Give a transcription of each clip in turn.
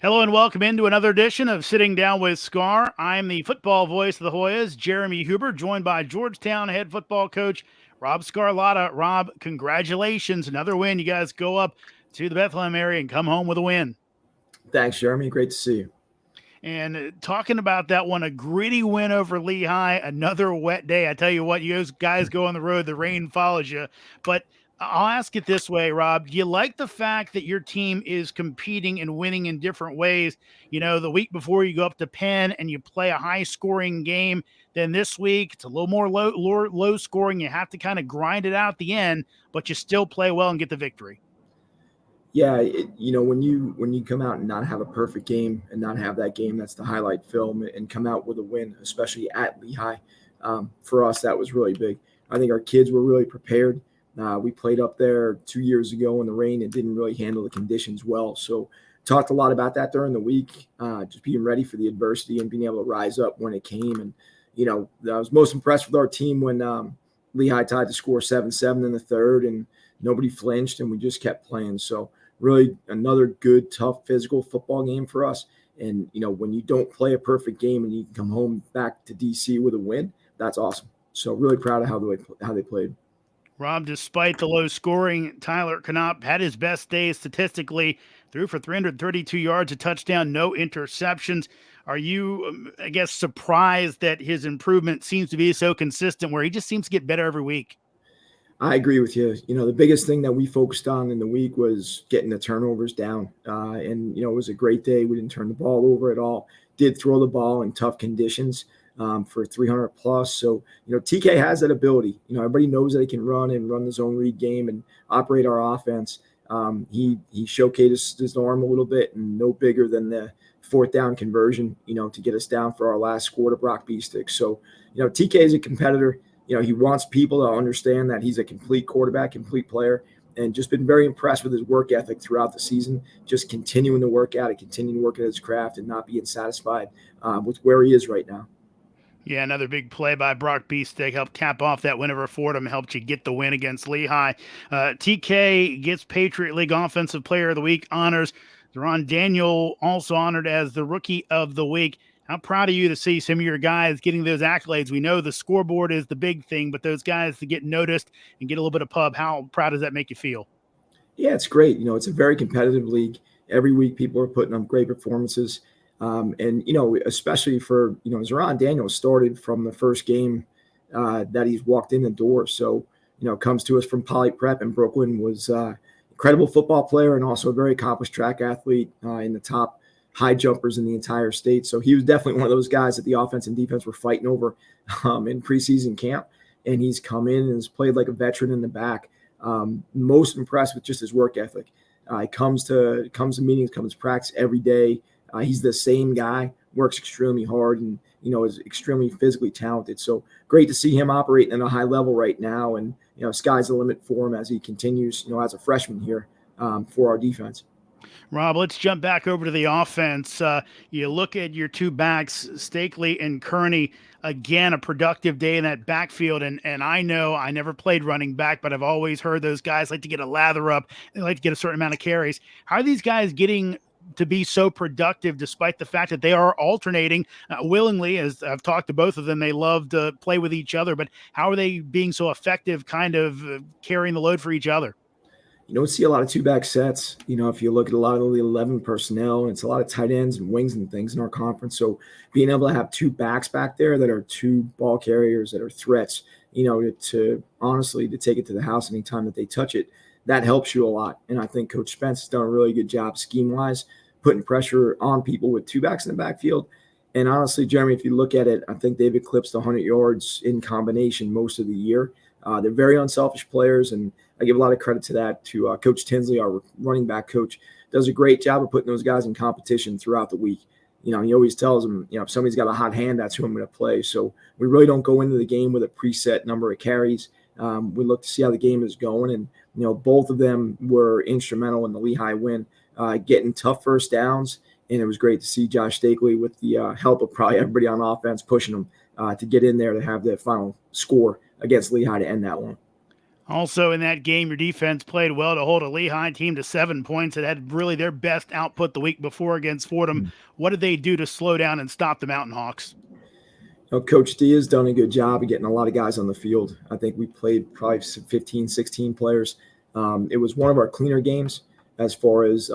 Hello and welcome into another edition of Sitting Down with Sgar. I'm the football voice of the Hoyas, Jeremy Huber, joined by Georgetown head football coach Rob Scarlatta. Rob, congratulations. Another win. You guys go up to the Bethlehem area and come home with a win. Thanks, Jeremy. Great to see you. And talking about that one, a gritty win over Lehigh, another wet day. I tell you what, you guys go on the road, the rain follows you. But I'll ask it this way, Rob. Do you like the fact that your team is competing and winning in different ways? You know, the week before you go up to Penn and you play a high scoring game. Then this week, it's a little more low scoring. You have to kind of grind it out at the end, but you still play well and get the victory. Yeah, when you come out and not have a perfect game and not have that game that's the highlight film and come out with a win, especially at Lehigh, for us that was really big. I think our kids were really prepared. We played up there 2 years ago in the rain and didn't really handle the conditions well. So talked a lot about that during the week, just being ready for the adversity and being able to rise up when it came. And I was most impressed with our team when Lehigh tied to score 7-7 in the third, and nobody flinched, and we just kept playing. So really another good, tough, physical football game for us. And, when you don't play a perfect game and you can come home back to DC with a win, that's awesome. So really proud of how they played. Rob, despite the low scoring, Tyler Knopp had his best day statistically, threw for 332 yards, a touchdown, no interceptions. Are you, I guess, surprised that his improvement seems to be so consistent where he just seems to get better every week? I agree with you. The biggest thing that we focused on in the week was getting the turnovers down. And it was a great day. We didn't turn the ball over at all. Did throw the ball in tough conditions for 300 plus. So, TK has that ability. Everybody knows that he can run and run the zone read game and operate our offense. He showcased his arm a little bit, and no bigger than the fourth down conversion, to get us down for our last score to Brock Beestick. So, TK is a competitor. He wants people to understand that he's a complete quarterback, complete player, and just been very impressed with his work ethic throughout the season, just continuing to work at it, continuing to work at his craft, and not being satisfied with where he is right now. Yeah, another big play by Brock Beestick helped cap off that win over Fordham, helped you get the win against Lehigh. TK gets Patriot League Offensive Player of the Week honors. Deron Daniel also honored as the Rookie of the Week. How proud of you to see some of your guys getting those accolades? We know the scoreboard is the big thing, but those guys to get noticed and get a little bit of pub, how proud does that make you feel? Yeah, it's great. It's a very competitive league. Every week, people are putting up great performances. And especially for Zeron Daniels started from the first game that he's walked in the door. So comes to us from Poly Prep in Brooklyn. Was incredible football player and also a very accomplished track athlete, in the top high jumpers in the entire state. So he was definitely one of those guys that the offense and defense were fighting over in preseason camp. And he's come in and has played like a veteran in the back. Most impressed with just his work ethic. He comes to meetings, comes to practice every day. He's the same guy, works extremely hard, and is extremely physically talented. So great to see him operating at a high level right now, and sky's the limit for him as he continues, as a freshman here, for our defense. Rob, let's jump back over to the offense. You look at your two backs, Stakely and Kearney. Again, a productive day in that backfield. And I know I never played running back, but I've always heard those guys like to get a lather up. They like to get a certain amount of carries. How are these guys getting to be so productive despite the fact that they are alternating willingly? As I've talked to both of them, they love to play with each other, but how are they being so effective kind of carrying the load for each other? You don't see a lot of two-back sets. If you look at a lot of the 11 personnel, it's a lot of tight ends and wings and things in our conference. So being able to have two backs back there that are two ball carriers that are threats, to honestly to take it to the house anytime that they touch it, that helps you a lot. And I think Coach Spence has done a really good job scheme-wise, putting pressure on people with two backs in the backfield. And honestly, Jeremy, if you look at it, I think they've eclipsed 100 yards in combination most of the year. They're very unselfish players, and I give a lot of credit to that to Coach Tinsley, our running back coach, does a great job of putting those guys in competition throughout the week. He always tells them, if somebody's got a hot hand, that's who I'm going to play. So we really don't go into the game with a preset number of carries. We look to see how the game is going, and both of them were instrumental in the Lehigh win, getting tough first downs. And it was great to see Josh Stakely with the help of probably everybody on offense pushing him to get in there to have the final score against Lehigh to end that one. Also in that game, your defense played well to hold a Lehigh team to 7 points. It had really their best output the week before against Fordham. What did they do to slow down and stop the Mountain Hawks? Coach D has done a good job of getting a lot of guys on the field. I think we played probably 15, 16 players. It was one of our cleaner games as far as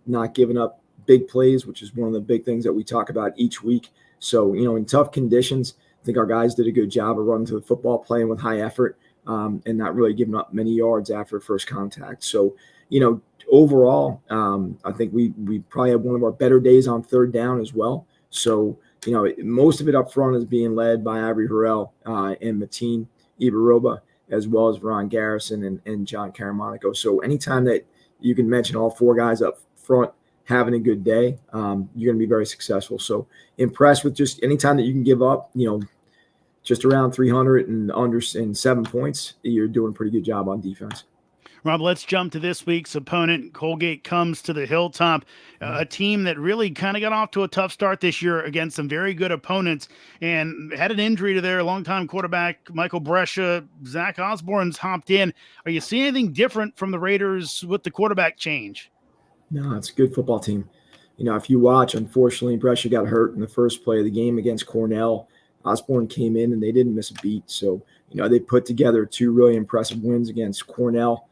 not giving up big plays, which is one of the big things that we talk about each week. So, in tough conditions, I think our guys did a good job of running to the football, playing with high effort, and not really giving up many yards after first contact. So, overall, I think we probably had one of our better days on third down as well. So, most of it up front is being led by Ivory Harrell and Mateen Ibaroba, as well as Ron Garrison and John Caramonico. So anytime that you can mention all four guys up front having a good day, you're going to be very successful. So impressed with just anytime that you can give up, just around 300 and under in 7 points, you're doing a pretty good job on defense. Rob, let's jump to this week's opponent. Colgate comes to the Hilltop, a team that really kind of got off to a tough start this year against some very good opponents and had an injury to their longtime quarterback, Michael Brescia. Zach Osborne's hopped in. Are you seeing anything different from the Raiders with the quarterback change? No, it's a good football team. If you watch, unfortunately, Brescia got hurt in the first play of the game against Cornell. Osborne came in and they didn't miss a beat. So, they put together two really impressive wins against Cornell.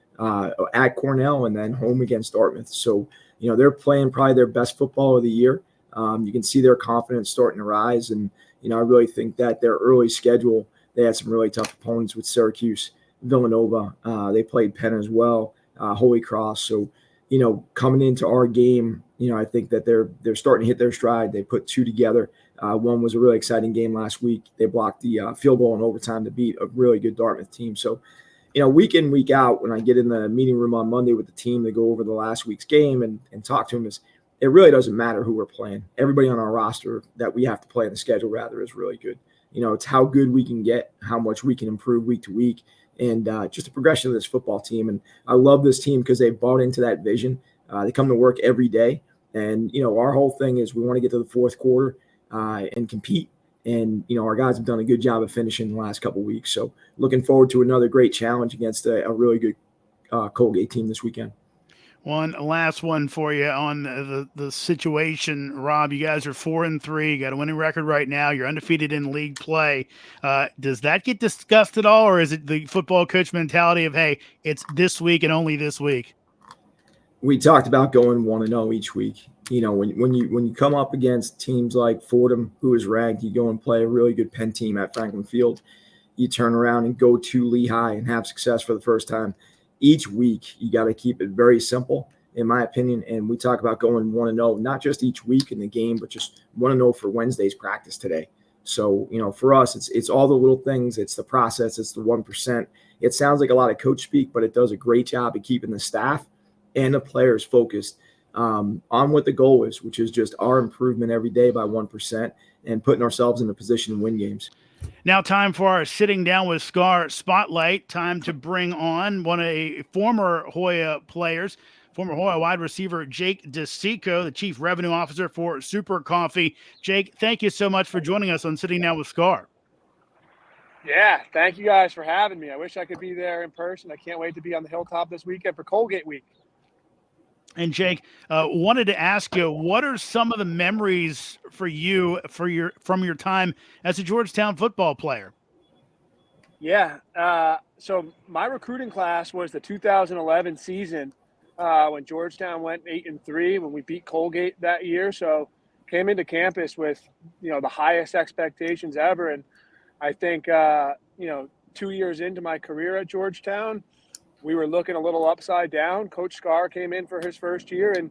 At Cornell and then home against Dartmouth. So, they're playing probably their best football of the year. You can see their confidence starting to rise. And, I really think that their early schedule, they had some really tough opponents with Syracuse, Villanova. They played Penn as well, Holy Cross. So, coming into our game, I think that they're starting to hit their stride. They put two together. One was a really exciting game last week. They blocked the field goal in overtime to beat a really good Dartmouth team. So, week in, week out, when I get in the meeting room on Monday with the team to go over the last week's game and talk to them, it really doesn't matter who we're playing. Everybody on our roster that we have to play in the schedule, rather, is really good. It's how good we can get, how much we can improve week to week, and just the progression of this football team. And I love this team because they've bought into that vision. They come to work every day. And, our whole thing is we want to get to the fourth quarter and compete. And, our guys have done a good job of finishing the last couple of weeks. So looking forward to another great challenge against a really good Colgate team this weekend. One last one for you on the situation, Rob. You guys are 4-3. You got a winning record right now. You're undefeated in league play. Does that get discussed at all, or is it the football coach mentality of, hey, it's this week and only this week? We talked about going 1-0 each week. When you come up against teams like Fordham, who is ranked, you go and play a really good Penn team at Franklin Field. You turn around and go to Lehigh and have success for the first time. Each week, you got to keep it very simple, in my opinion. And we talk about going 1-0, not just each week in the game, but just 1-0 for Wednesday's practice today. So, for us, it's all the little things. It's the process. It's the 1%. It sounds like a lot of coach speak, but it does a great job of keeping the staff and the players focused on what the goal is, which is just our improvement every day by 1% and putting ourselves in a position to win games. Now time for our Sitting Down with Sgar spotlight. Time to bring on one of the former Hoya players, former Hoya wide receiver Jake DeSico, the Chief Revenue Officer for Super Coffee. Jake, thank you so much for joining us on Sitting Down with Sgar. Yeah, thank you guys for having me. I wish I could be there in person. I can't wait to be on the Hilltop this weekend for Colgate Week. And Jake, wanted to ask you, what are some of the memories for you from your time as a Georgetown football player? Yeah, so my recruiting class was the 2011 season when Georgetown went 8-3 when we beat Colgate that year. So came into campus with the highest expectations ever, and I think 2 years into my career at Georgetown, we were looking a little upside down. Coach Sgar came in for his first year, and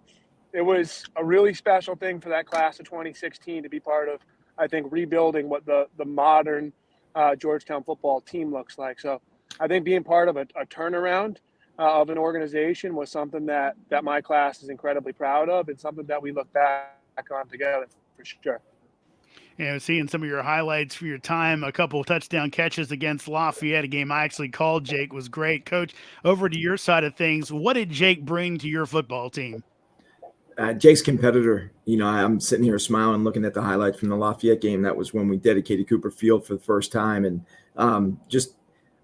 it was a really special thing for that class of 2016 to be part of, I think, rebuilding what the modern Georgetown football team looks like. So I think being part of a turnaround of an organization was something that my class is incredibly proud of and something that we look back on together for sure. Seeing some of your highlights for your time, a couple of touchdown catches against Lafayette, a game I actually called, Jake, was great. Coach, over to your side of things, what did Jake bring to your football team? Jake's competitor. I'm sitting here smiling, looking at the highlights from the Lafayette game. That was when we dedicated Cooper Field for the first time. And just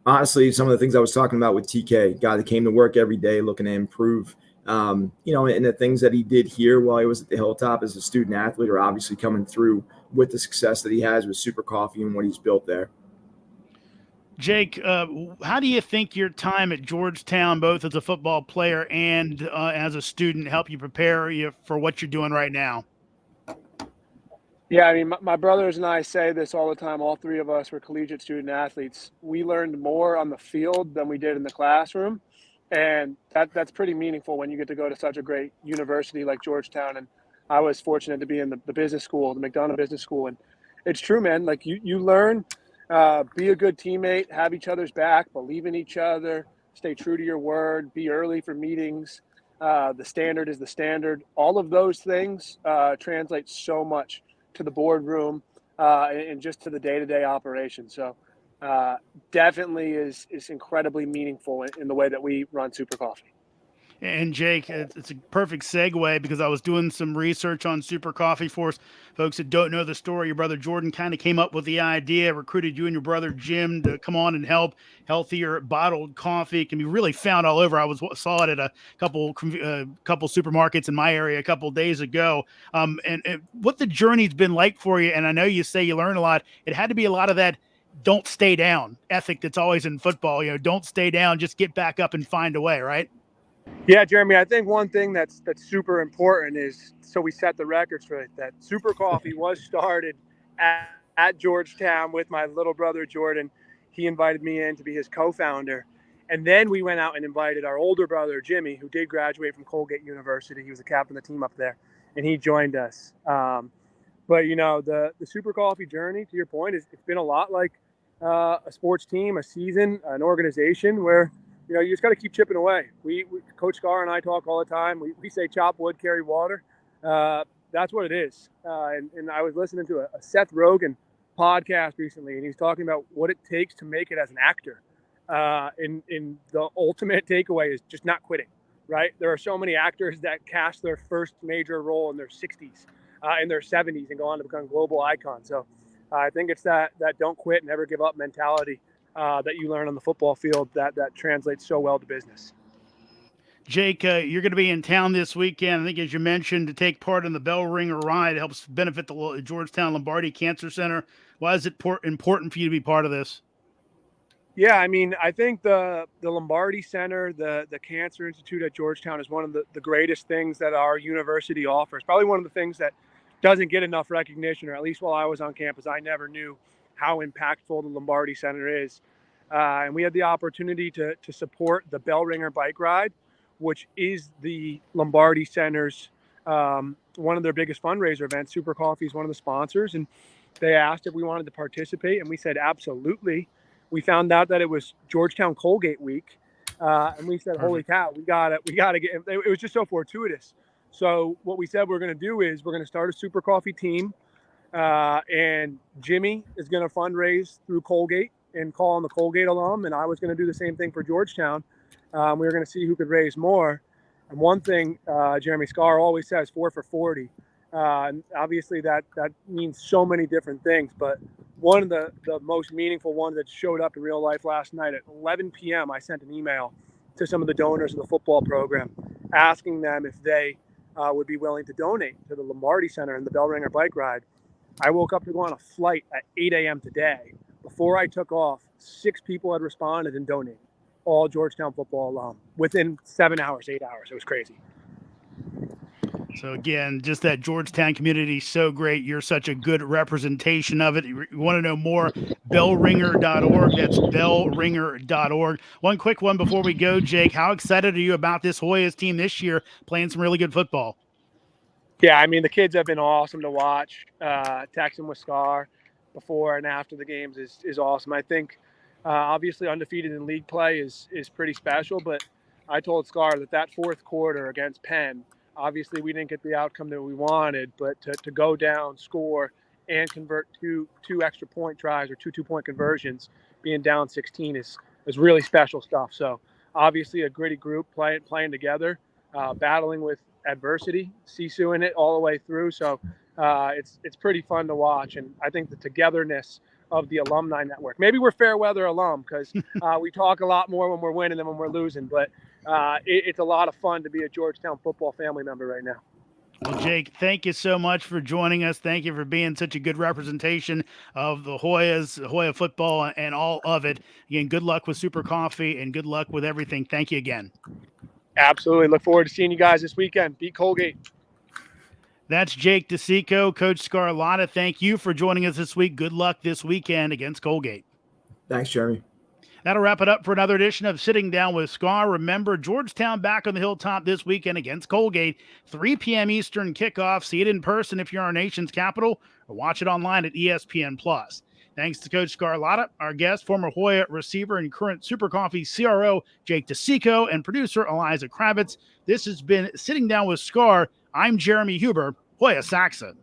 Honestly, some of the things I was talking about with TK, guy that came to work every day looking to improve, and the things that he did here while he was at the Hilltop as a student athlete are obviously coming through with the success that he has with Super Coffee and what he's built there. Jake, how do you think your time at Georgetown, both as a football player and as a student, help you prepare you for what you're doing right now? Yeah, I mean, my brothers and I say this all the time. All three of us were collegiate student athletes. We learned more on the field than we did in the classroom, and that's pretty meaningful when you get to go to such a great university like Georgetown. And I was fortunate to be in the business school, the McDonough Business School, and it's true, man. Like you learn, be a good teammate, have each other's back, believe in each other, stay true to your word, be early for meetings. The standard is the standard. All of those things translate so much to the boardroom and just to the day-to-day operation. So definitely is incredibly meaningful in the way that we run Super Coffee. And Jake, it's a perfect segue because I was doing some research on Super Coffee for us. Folks that don't know the story, your brother Jordan kind of came up with the idea, recruited you and your brother Jim to come on and help. Healthier bottled coffee can be really found all over. Saw it at a couple supermarkets in my area a couple of days ago. And what the journey's been like for you, and I know you say you learn a lot. It had to be a lot of that don't stay down ethic that's always in football. Don't stay down, just get back up and find a way, right? Yeah, Jeremy, I think one thing that's super important is, so we set the records for it, that Super Coffee was started at Georgetown with my little brother Jordan. He invited me in to be his co-founder. And then we went out and invited our older brother Jimmy, who did graduate from Colgate University. He was the captain of the team up there, and he joined us. But the Super Coffee journey, to your point, it's been a lot like a sports team, a season, an organization where you just got to keep chipping away. We Coach Sgar and I talk all the time. We say chop wood, carry water. That's what it is. And I was listening to a Seth Rogen podcast recently, and he's talking about what it takes to make it as an actor. And the ultimate takeaway is just not quitting, right? There are so many actors that cast their first major role in their 60s, in their 70s, and go on to become global icons. So I think it's that don't quit, never give up mentality that you learn on the football field that translates so well to business. Jake, you're going to be in town this weekend. I think, as you mentioned, to take part in the Bell Ringer ride. It helps benefit the Georgetown Lombardi Cancer Center. Why is it important for you to be part of this? Yeah, I mean, I think the Lombardi Center, the Cancer Institute at Georgetown is one of the greatest things that our university offers. Probably one of the things that doesn't get enough recognition, or at least while I was on campus, I never knew how impactful the Lombardi Center is. And we had the opportunity to support the Bell Ringer bike ride, which is the Lombardi Center's one of their biggest fundraiser events. Super Coffee is one of the sponsors, and they asked if we wanted to participate, and we said absolutely. We found out that it was Georgetown Colgate Week, and we said, "Holy cow, we got to get!" It was just so fortuitous. So what we said we're going to do is we're going to start a Super Coffee team, and Jimmy is going to fundraise through Colgate and call on the Colgate alum, and I was going to do the same thing for Georgetown. We were going to see who could raise more. And one thing Jeremy Scar always says, 4 for 40. And obviously that means so many different things, but one of the most meaningful ones that showed up in real life last night at 11 p.m., I sent an email to some of the donors of the football program asking them if they would be willing to donate to the Lombardi Center and the Bell Ringer bike ride. I woke up to go on a flight at 8 a.m. today. Before I took off, 6 people had responded and donated, all Georgetown football alum, within 7 hours, 8 hours. It was crazy. So again, just that Georgetown community is so great. You're such a good representation of it. You want to know more, bellringer.org. That's bellringer.org. One quick one before we go, Jake. How excited are you about this Hoyas team this year playing some really good football? Yeah, I mean, the kids have been awesome to watch. Texting with Scar before and after the games is awesome. I think obviously undefeated in league play is pretty special, but I told Scar that fourth quarter against Penn, obviously we didn't get the outcome that we wanted, but to go down, score, and convert two extra point tries or two 2-point conversions, being down 16 is really special stuff. So obviously a gritty group playing together, battling with adversity, Sisu in it all the way through. So it's pretty fun to watch, and I think the togetherness of the alumni network. Maybe we're fair weather alum because we talk a lot more when we're winning than when we're losing. But it's a lot of fun to be a Georgetown football family member right now. Well, Jake, thank you so much for joining us. Thank you for being such a good representation of the Hoyas, Hoya football, and all of it. Again, good luck with Super Coffee and good luck with everything. Thank you again. Absolutely. Look forward to seeing you guys this weekend. Beat Colgate. That's Jake DeSico, Coach Scarlotta. Thank you for joining us this week. Good luck this weekend against Colgate. Thanks, Jeremy. That'll wrap it up for another edition of Sitting Down with Scar. Remember, Georgetown back on the hilltop this weekend against Colgate, 3 p.m. Eastern kickoff. See it in person if you're our nation's capital, or watch it online at ESPN+. Thanks to Coach Scarlotta, our guest, former Hoya receiver and current Super Coffee CRO Jake DeSico, and producer Eliza Kravitz. This has been Sitting Down with Scar. I'm Jeremy Huber, Hoya Saxa.